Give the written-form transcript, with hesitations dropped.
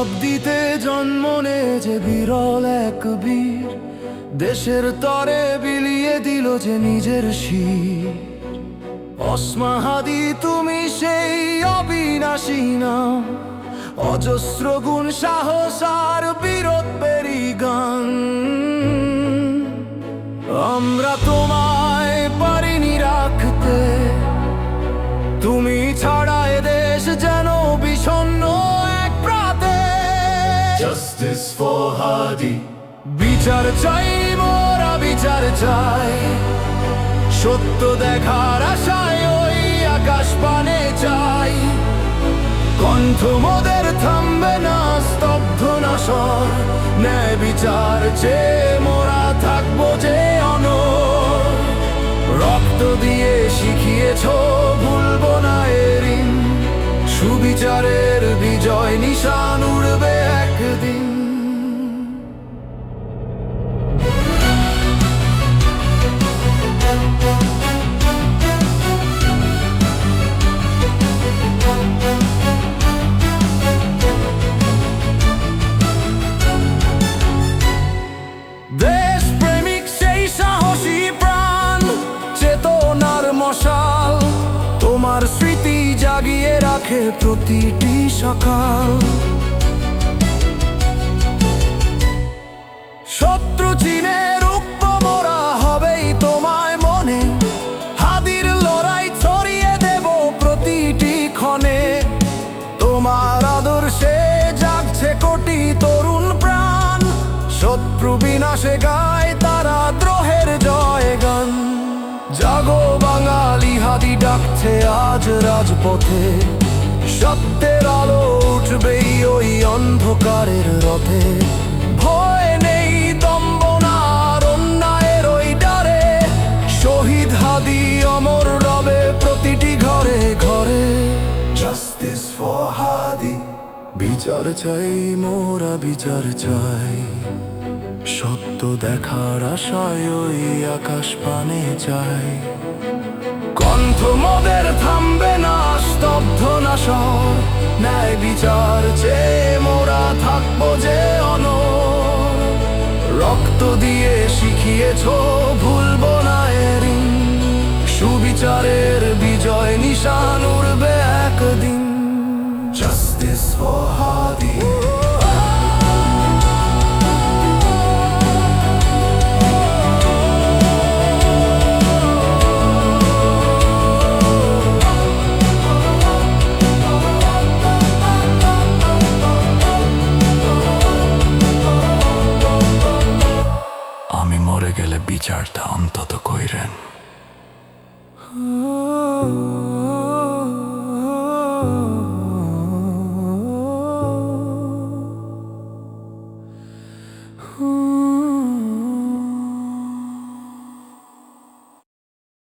শতাব্দীতে জন্ম যে বিরল এক বীর, দেশের তরে বিলিয়ে দিল যে নিজের শির। ওসমাহাদি তুমি সেই অবিনাশী নাম, অজস্র গুণ সাহস আর বীরত্বেরই গান। আমরা তোমায় পারিনি রাখতে, তুমি ছাড়া এ দেশ যেন বিষণ্ণ এক প্রাতে। জাস্টিস ফর হাদি, বিচার চাই মোরা বিচার চাই, সত্য দেখার আশায় ওই আকাশ পানে চাই। কণ্ঠ মোদের থামবে না, স্তব্ধ না স্বর, ন্যায় বিচার চেয়ে মোরা থাকবো যে অনড়। রক্ত দিয়ে শিখিয়েছ ভুলবো না এর ঋণ, সুবিচারের বিজয় নিশান উড়বে একদিন। দেশপ্রেমিক সেই সাহসী প্রাণ, চেতনার মশাল, তোমার স্মৃতি জাগিয়ে রাখে প্রতিটি সকাল। শত্রু চিনে রুখব মোরা, হবেই তোমায় মনে, হাদির লড়াই ছড়িয়ে দেব প্রতিটি ক্ষণে। তোমার আদর্শে জাগছে কোটি তরুণ প্রাণ, শত্রু বিনাশে গায় তারা দ্রোহের জয় গান। জাগো বাঙালি, হাদি ডাকছে আজ রাজপথে, সত্যের আলো উঠবেই ওই অন্ধকারের রথে। ভয় নেই, দম্ভ না আর অন্যায়ের ওই ডারে, শহীদ হাদি অমর রবে প্রতিটি ঘরে ঘরে। জাস্টিস ফর হাদি, বিচার চাই মোরা বিচার চাই, সত্য দেখার আশায় ওই আকাশ পানে চাই। কণ্ঠ মোদের থামবে না, স্তব্ধ না স্বর, ন্যায় বিচার চেয়ে মোরা থাকবো যে অনড়। রক্ত দিয়ে শিখিয়েছ ভুলবো না এর ঋণ, সুবিচারের বিজয় নিশান উড়বে একদিন। জাস্টিস ফর হাদি। আমি মরে গেলে বিচারটা অন্তত কইরেন।